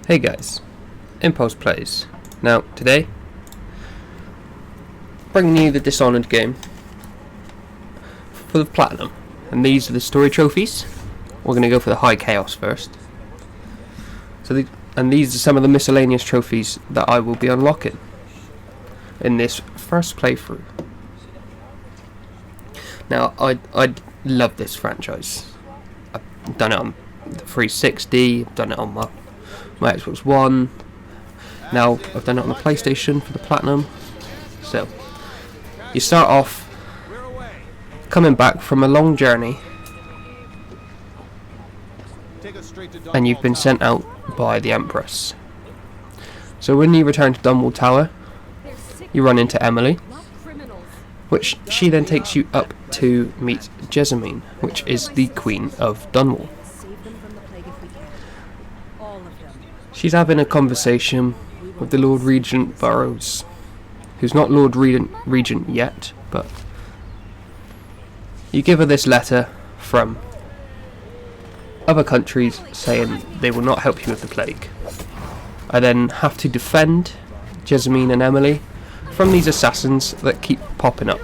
Hey guys, Impulse Plays. Now, today, bringing you the Dishonored game for the Platinum. And these are the story trophies. We're going to go for the High Chaos first. And these are some of the miscellaneous trophies that I will be unlocking in this first playthrough. Now, I love this franchise. I've done it on the 360, I've done it on my Xbox One. Now I've done it on the PlayStation for the Platinum. So you start off coming back from a long journey, and you've been sent out by the Empress. So when you return to Dunwall Tower, you run into Emily, which she then takes you up to meet Jessamine, which is the Queen of Dunwall. She's having a conversation with the Lord Regent Burrows, who's not Lord Regent yet, but you give her this letter from other countries saying they will not help you with the plague. I then have to defend Jessamine and Emily from these assassins that keep popping up.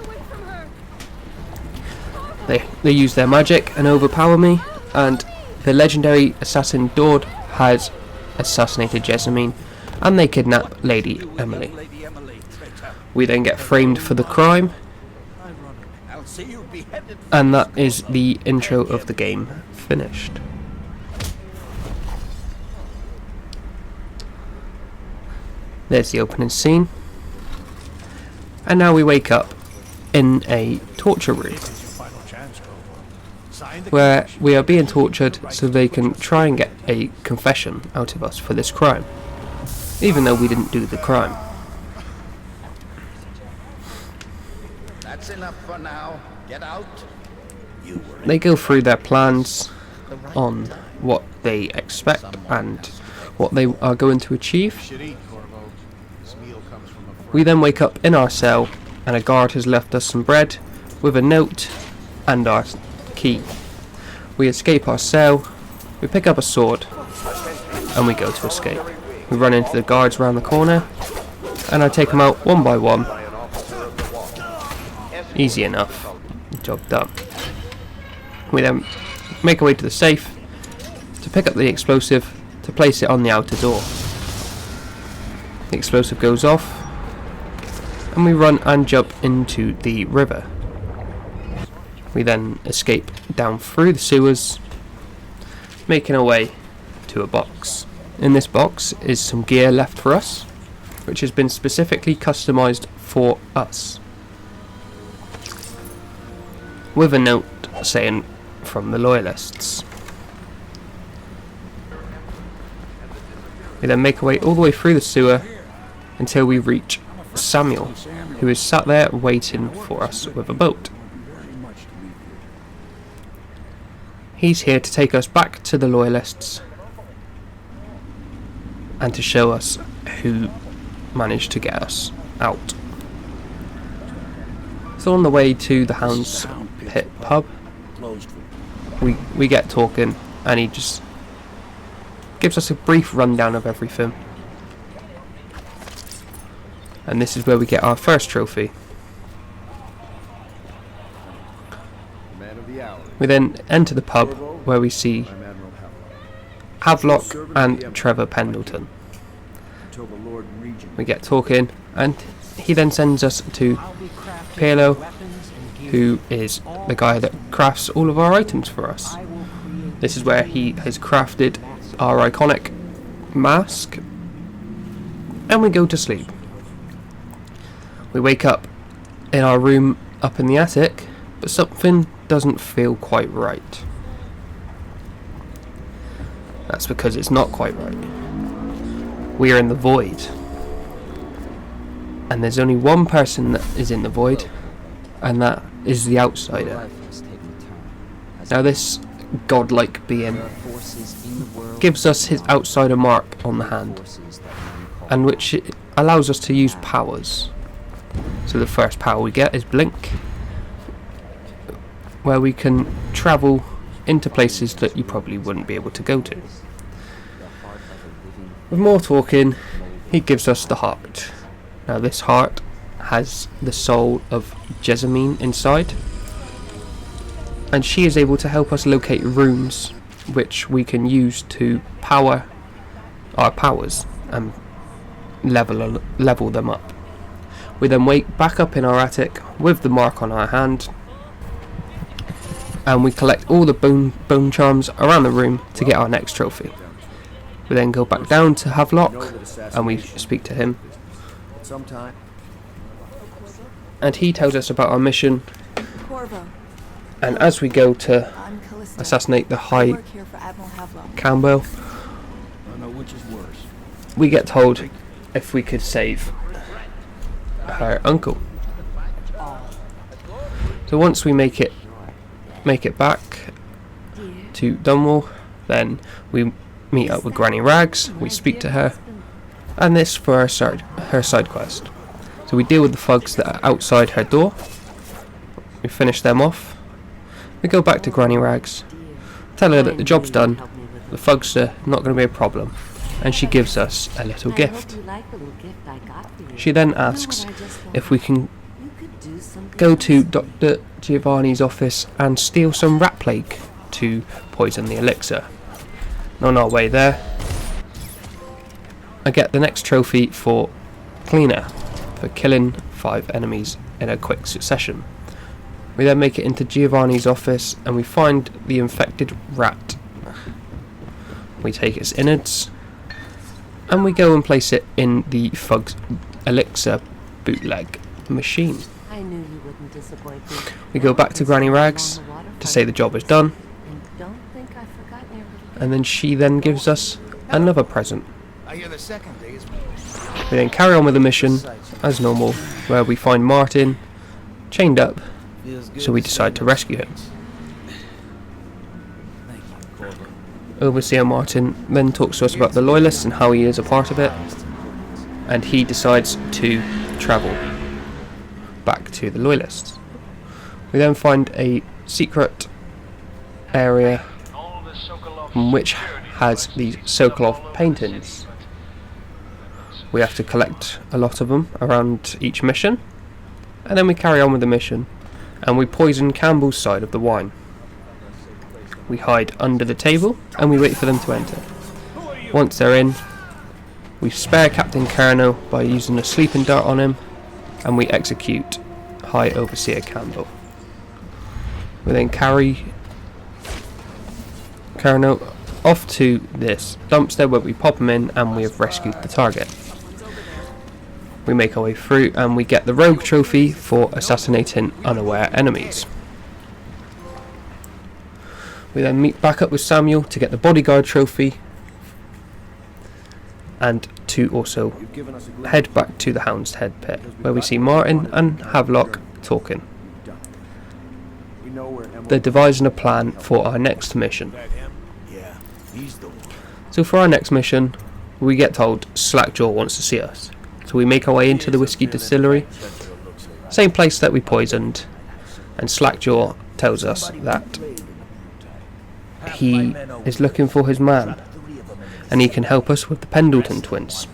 They use their magic and overpower me, and the legendary assassin Dord has assassinated Jessamine, and they kidnap Lady Emily. We then get framed for the crime, and that is the intro of the game finished. There's the opening scene, and now we wake up in a torture room where we are being tortured so they can try and get a confession out of us for this crime, even though we didn't do the crime. That's enough for now. Get out. They go through their plans on what they expect and what they are going to achieve. We then wake up in our cell, and a guard has left us some bread with a note and our key. We escape our cell, we pick up a sword, and we go to escape. We run into the guards around the corner, and I take them out one by one. Easy enough. Job done. We then make our way to the safe to pick up the explosive to place it on the outer door. The explosive goes off, and we run and jump into the river. We then escape down through the sewers, making our way to a box. In this box is some gear left for us, which has been specifically customised for us, with a note saying from the Loyalists. We then make our way all the way through the sewer until we reach Samuel, who is sat there waiting for us with a boat. He's here to take us back to the Loyalists and to show us who managed to get us out. So on the way to the Hound's Pit pub, we get talking, and he just gives us a brief rundown of everything. And this is where we get our first trophy. We then enter the pub where we see Havelock and Trevor Pendleton. We get talking, and he then sends us to Pirlo, who is the guy that crafts all of our items for us. This is where he has crafted our iconic mask, and we go to sleep. We wake up in our room up in the attic, but something doesn't feel quite right. That's because it's not quite right. We are in the void, and there's only one person that is in the void, and that is the outsider. Now this godlike being gives us his outsider mark on the hand, and which allows us to use powers. So the first power we get is Blink, where we can travel into places that you probably wouldn't be able to go to. With more talking, he gives us the heart. Now this heart has the soul of Jessamine inside, and she is able to help us locate runes which we can use to power our powers and level them up. We then wake back up in our attic with the mark on our hand, and we collect all the bone charms around the room to get our next trophy. We then go back down to Havelock and we speak to him, and he tells us about our mission. And as we go to assassinate the High Campbell, we get told if we could save her uncle. So once we make it back to Dunwall, then we meet up with Granny Rags, we speak to her, and this for her side quest. So we deal with the thugs that are outside her door, we finish them off, we go back to Granny Rags, tell her that the job's done, the thugs are not going to be a problem, and she gives us a little gift. She then asks if we can go to Dr. Giovanni's office and steal some rat plague to poison the elixir. And on our way there, I get the next trophy for Cleaner, for killing 5 enemies in a quick succession. We then make it into Giovanni's office and we find the infected rat. We take its innards and we go and place it in the Fug's elixir bootleg machine. I knew you wouldn't disappoint me. We go back to Granny Rags to say the job is done, and then she then gives us another present. We then carry on with the mission as normal, where we find Martin chained up, so we decide to rescue him. Overseer Martin then talks to us about the Loyalists and how he is a part of it, and he decides to travel back to the Loyalists. We then find a secret area which has these Sokolov paintings. We have to collect a lot of them around each mission, and then we carry on with the mission and we poison Campbell's side of the wine. We hide under the table and we wait for them to enter. Once they're in, we spare Captain Carno by using a sleeping dart on him, and we execute High Overseer Campbell. We then carry Carno off to this dumpster where we pop him in and we have rescued the target. We make our way through and we get the Rogue Trophy for assassinating unaware enemies. We then meet back up with Samuel to get the Bodyguard Trophy and to also head back to the Hound's Head pit where we see Martin and Havelock talking. They're devising a plan for our next mission. So for our next mission, we get told Slackjaw wants to see us. So we make our way into the whiskey distillery, same place that we poisoned, and Slackjaw tells us that he is looking for his man, and he can help us with the Pendleton twins.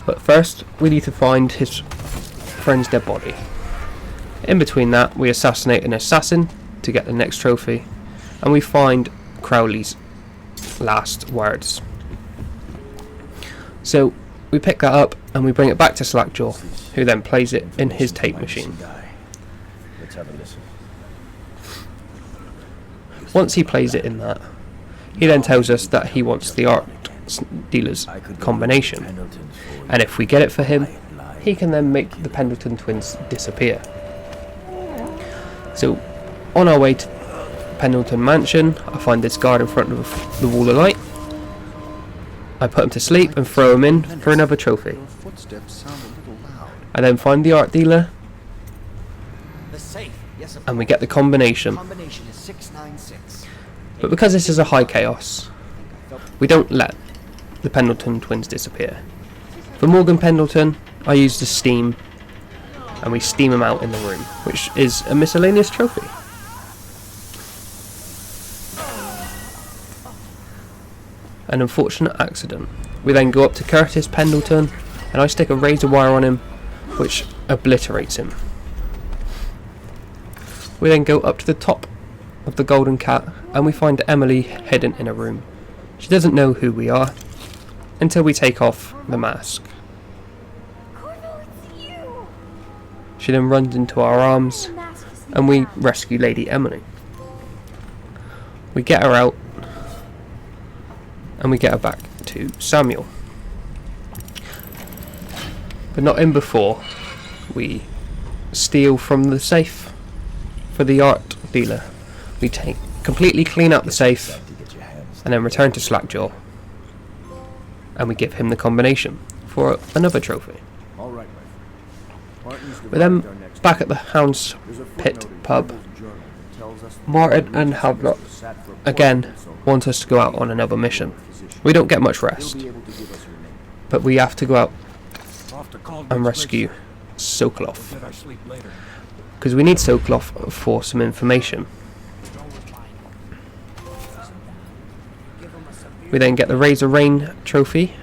But first, we need to find his friend's dead body. In between that, we assassinate an assassin to get the next trophy, and we find Crowley's last words. So we pick that up and we bring it back to Slackjaw, who then plays it in his tape machine. Let's have a listen. Once he plays it in that, he then tells us that he wants the art dealer's combination, and if we get it for him, he can then make the Pendleton twins disappear. So on our way to Pendleton Mansion, I find this guard in front of the wall of light. I put him to sleep and throw him in for another trophy. I then find the art dealer and we get the combination. But because this is a high chaos, we don't let the Pendleton twins disappear. For Morgan Pendleton, I use the steam and we steam him out in the room, which is a miscellaneous trophy. an unfortunate accident. We then go up to Curtis Pendleton and I stick a razor wire on him, which obliterates him. We then go up to the top of the Golden Cat and we find Emily hidden in a room. She doesn't know who we are until we take off the mask. She then runs into our arms and we rescue Lady Emily. We get her out and we get her back to Samuel. But not in before we steal from the safe for the art dealer. We completely clean out the safe and then return to Slackjaw and we give him the combination for another trophy. We're then back at the Hound's Pit pub. Martin and Havelock again want us to go out on another mission. We don't get much rest, but we have to go out and rescue Sokolov, because we need Sokolov for some information. We then get the Razor Rain trophy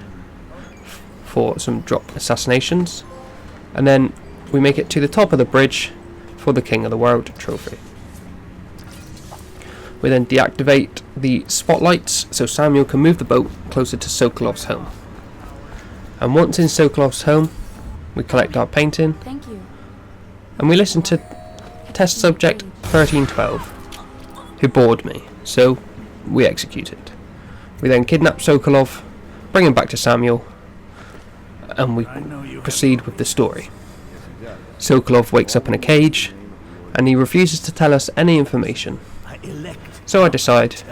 for some drop assassinations, and then we make it to the top of the bridge for the King of the World trophy. We then deactivate the spotlights so Samuel can move the boat closer to Sokolov's home. And once in Sokolov's home, we collect our painting. Thank you. And we listen to test subject 1312, who bored me, so we execute it. We then kidnap Sokolov, bring him back to Samuel, and we proceed with the story. Sokolov wakes up in a cage, and he refuses to tell us any information. So I decide,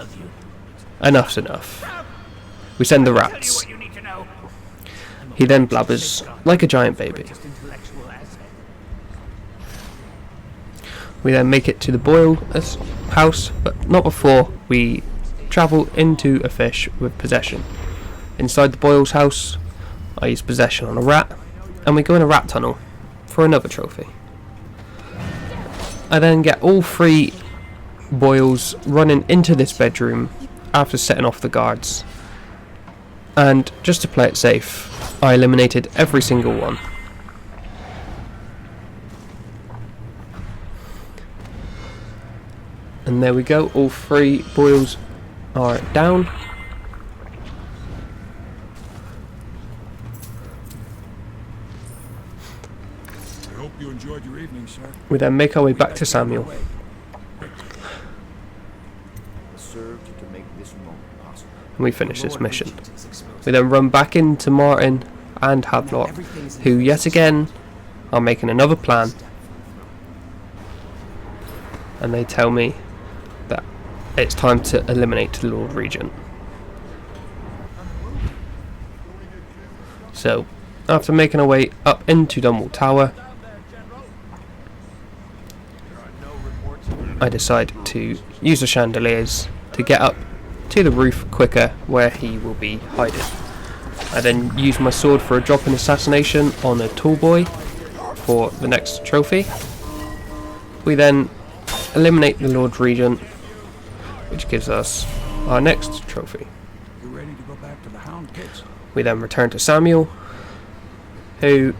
enough's enough. We send the rats. He then blabbers like a giant baby. We then make it to the Boyle's house, but not before we travel into a fish with possession. Inside the Boyle's house, I use possession on a rat, and we go in a rat tunnel for another trophy. I then get all three Boyles running into this bedroom after setting off the guards, and just to play it safe, I eliminated every single one. And there we go, all three Boyles are down. I hope you enjoyed your evening, sir. We then make our way back to Samuel. And we finish this mission. We then run back into Martin and Havelock, who yet again are making another plan. And they tell me that it's time to eliminate the Lord Regent. So, after making our way up into Dunwall Tower, I decide to use the chandeliers to get up to the roof quicker, where he will be hiding. I then use my sword for a drop-in assassination on a tall boy for the next trophy. We then eliminate the Lord Regent, which gives us our next trophy. You ready to go back to the Hound Pits? We then return to Samuel, who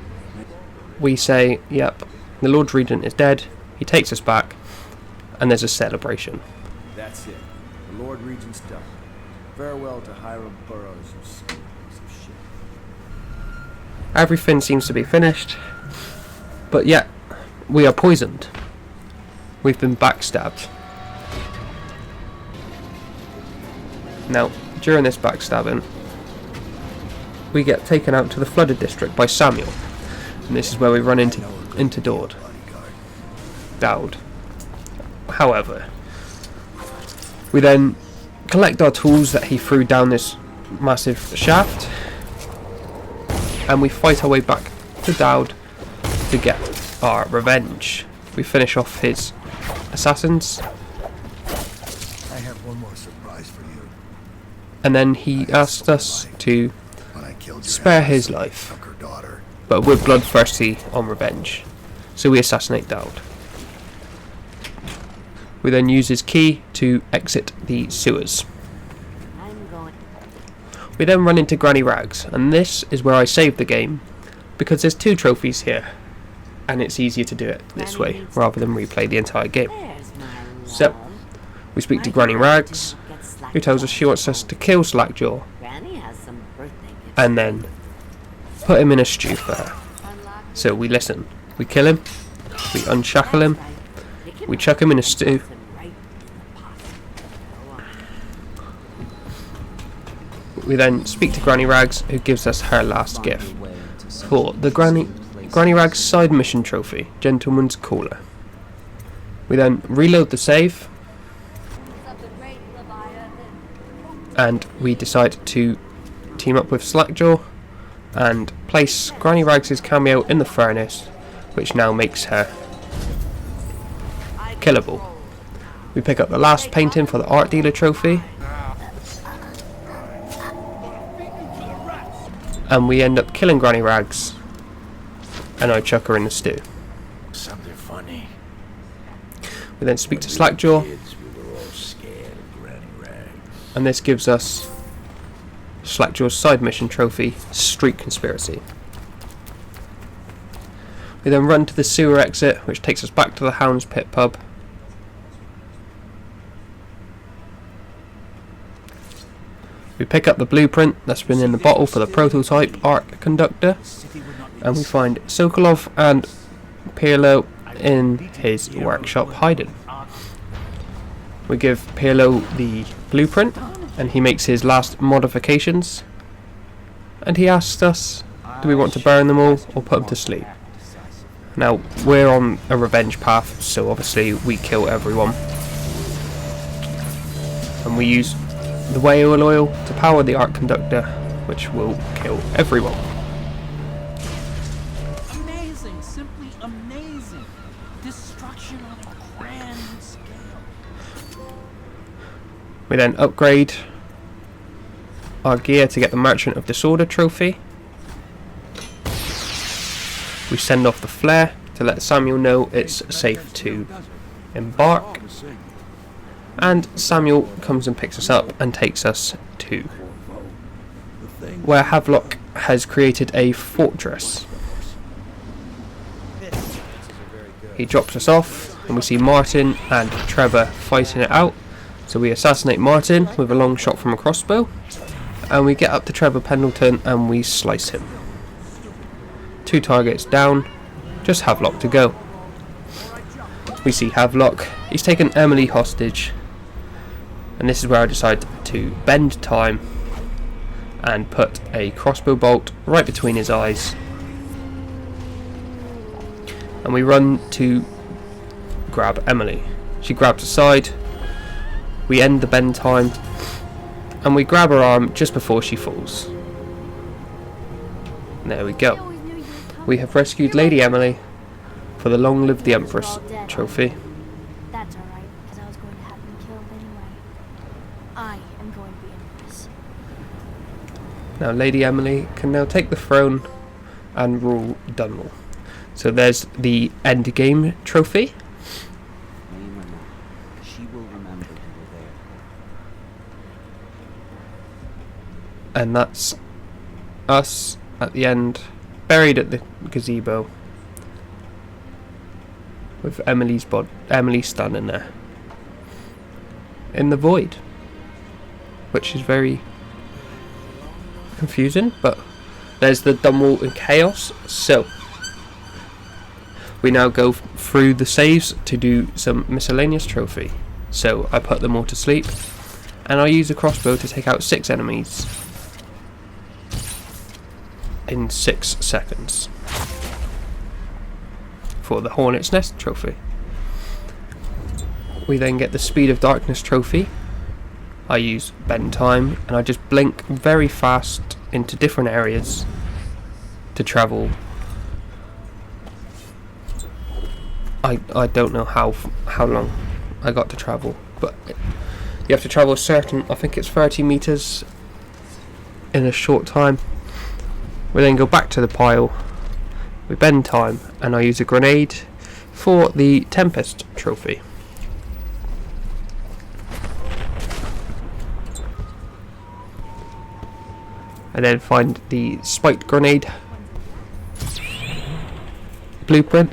we say, yep, the Lord Regent is dead. He takes us back, and there's a celebration. That's it. The Lord Regent's done. Farewell to Hiram Burroughs, you scum piece of shit. Everything seems to be finished, but yet we are poisoned. We've been backstabbed. Now, during this backstabbing, we get taken out to the flooded district by Samuel, and this is where we run into Dowd. However, we then collect our tools that he threw down this massive shaft, and we fight our way back to Dowd to get our revenge. We finish off his assassins, I have one more surprise for you. and then he asked us to When I killed your spare aunt, his life, took her daughter. but we're bloodthirsty on revenge, so we assassinate Dowd. We then use his key to exit the sewers. I'm going. We then run into Granny Rags, and this is where I save the game, because there's 2 trophies here, and it's easier to do it this way, rather than replay the entire game. There's my So, love. we speak to Granny Rags, who tells us she wants us to kill Slackjaw, Granny has some birthday gifts. and then put him in a stew for her. So we listen. We kill him, we unshackle him, we chuck him in a stew, we then speak to Granny Rags, who gives us her last gift for the Granny Rags side mission trophy, Gentleman's Caller. We then reload the save, and we decide to team up with Slackjaw and place Granny Rags' cameo in the furnace, which now makes her killable. We pick up the last painting for the art dealer trophy, and we end up killing Granny Rags, and I chuck her in the stew. Something funny. We then speak to Slackjaw, Kids, we were all scared of Granny Rags. and this gives us Slackjaw's side mission trophy, Street Conspiracy. We then run to the sewer exit, which takes us back to the Hound's Pit pub. We pick up the blueprint that's been in the bottle for the prototype arc conductor, and we find Sokolov and Pirlo in his workshop hiding. We give Pirlo the blueprint, and he makes his last modifications, and he asks us, do we want to burn them all or put them to sleep? Now, we're on a revenge path, so obviously we kill everyone, and we use the whale oil to power the arc conductor, which will kill everyone. Amazing, simply amazing. Destruction on a grand scale. We then upgrade our gear to get the Merchant of Disorder trophy. We send off the flare to let Samuel know it's safe to embark. And Samuel comes and picks us up and takes us to where Havelock has created a fortress. He drops us off, and we see Martin and Trevor fighting it out. So we assassinate Martin with a long shot from a crossbow, and we get up to Trevor Pendleton and we slice him. 2 targets down, just Havelock to go. We see Havelock, he's taken Emily hostage, and this is where I decide to bend time and put a crossbow bolt right between his eyes. And we run to grab Emily. She grabs aside, we end the bend time, and we grab her arm just before she falls. And there we go. We have rescued Lady Emily for the Long Live the Empress trophy. That's alright, because I was going to have them killed anyway. I am going to be Empress. Now Lady Emily can now take the throne and rule Dunwall. So there's the end game trophy. Name or not, she will remember you were there. And that's us at the end, buried at the gazebo, with Emily standing there in the void, which is very confusing. But there's the Dunwall and Chaos. So we now go through the saves to do some miscellaneous trophy. So I put them all to sleep, and I use a crossbow to take out 6 enemies in 6 seconds for the Hornet's Nest trophy. We then get the Speed of Darkness trophy. I use bend time, and I just blink very fast into different areas to travel. I don't know how long I got to travel, but you have to travel a certain, I think it's 30 meters in a short time. We then go back to the pile, we bend time, and I use a grenade for the Tempest trophy. and then find the spiked grenade blueprint,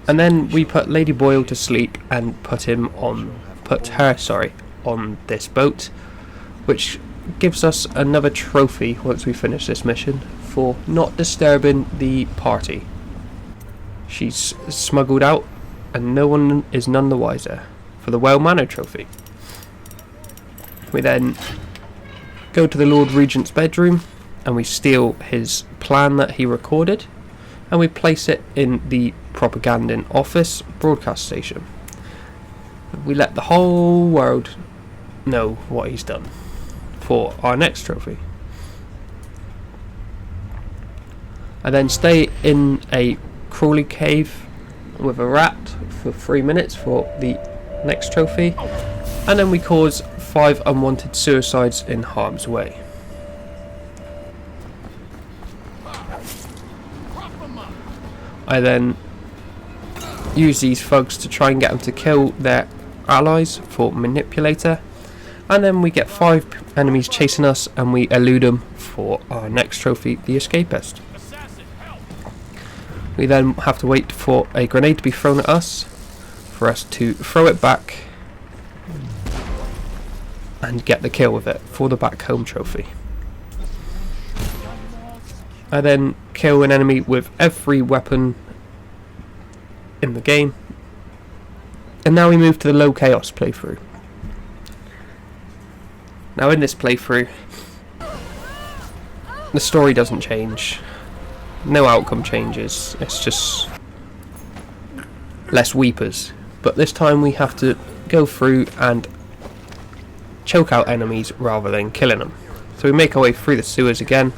and then we put Lady Boyle to sleep and put her on this boat, which gives us another trophy once we finish this mission for not disturbing the party. She's smuggled out and no one is none the wiser, for the well-mannered trophy. We then go to the Lord Regent's bedroom and we steal his plan that he recorded, and we place it in the propaganda office broadcast station. We let the whole world know what he's done for our next trophy. I then stay in a crawly cave with a rat for 3 minutes for the next trophy, and then we cause 5 unwanted suicides in harm's way. I then use these thugs to try and get them to kill their allies for manipulator, and then we get 5 enemies chasing us and we elude them for our next trophy, the escapist. We then have to wait for a grenade to be thrown at us, for us to throw it back and get the kill with it for the back home trophy. I then kill an enemy with every weapon in the game, and now we move to the low chaos playthrough. Now in this playthrough, the story doesn't change, no outcome changes, it's just less weepers, but this time we have to go through and choke out enemies rather than killing them. So we make our way through the sewers again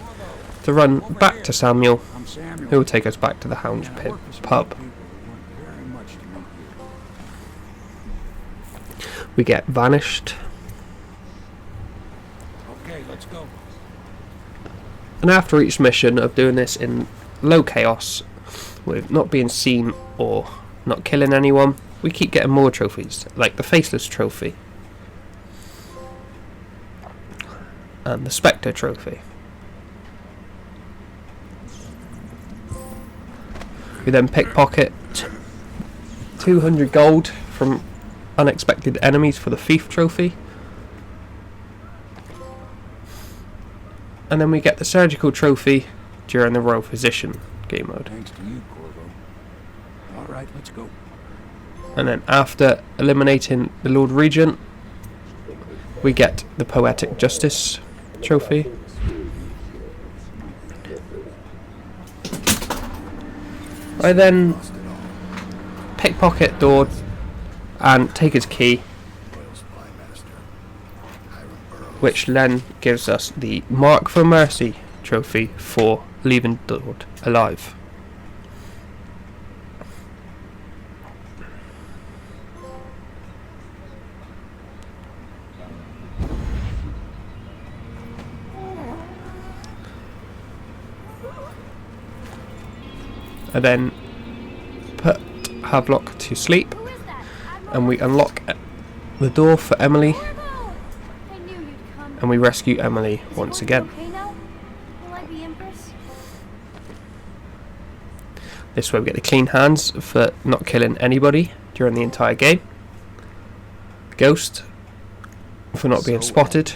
to run back to Samuel, who will take us back to the Hound's pub. We get vanished. Okay, let's go. And after each mission of doing this in low chaos, with not being seen or not killing anyone, we keep getting more trophies, like the Faceless Trophy and the Spectre Trophy. We then pickpocket 200 gold from unexpected enemies for the Thief Trophy. And then we get the Surgical Trophy during the Royal Physician game mode. Thanks to you, Corvo. All right, let's go. And then after eliminating the Lord Regent, we get the Poetic Justice Trophy. I then pickpocket door and take his key, which then gives us the Mark for Mercy trophy for leaving Dord alive. I then put Havelock to sleep, and we unlock the door for Emily, I knew you'd come. and we rescue Emily once again. Okay now? Will I be Empress? This way we get the clean hands for not killing anybody during the entire game. Ghost for not being spotted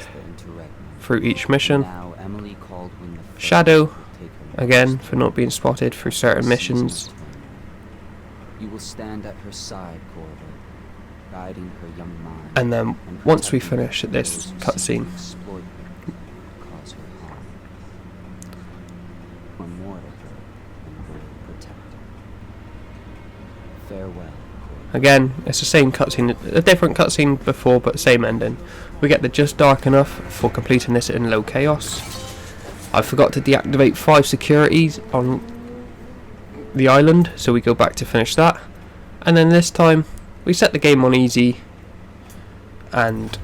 through each mission. Now Emily Caldwin the Shadow, first will take her again, next for not being spotted through certain missions. You will stand at her side, Corvo, guiding her young mind. And then and once we protecting finish her this from those who cutscene, seek to exploit her, cause her harm. Or more to her than will protect her. Farewell, Corvo. again, it's the same cutscene, a different cutscene before, but the same ending. We get the just dark enough for completing this in low chaos. I forgot to deactivate 5 securities on the island, so we go back to finish that. And then this time, we set the game on easy, and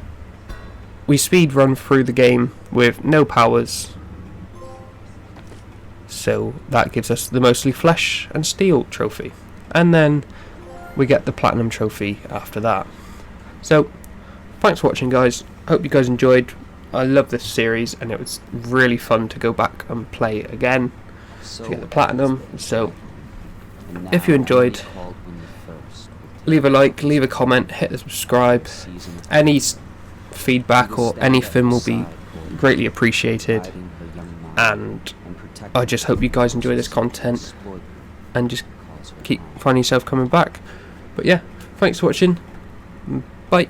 we speed run through the game with no powers. So that gives us the mostly flesh and steel trophy. And then we get the platinum trophy after that. So, thanks for watching, guys. Hope you guys enjoyed. I love this series, and it was really fun to go back and play it again So to get the platinum. So and if you now enjoyed, only called when the first leave a like, leave a comment, hit the subscribe. season of Any You feedback will or stand anything at will her be side, Corvo, greatly appreciated. guiding her young mind And protecting I just hope you guys enjoy this the content exploit and just that calls her keep own. finding yourself coming back. But yeah, thanks for watching. Bye.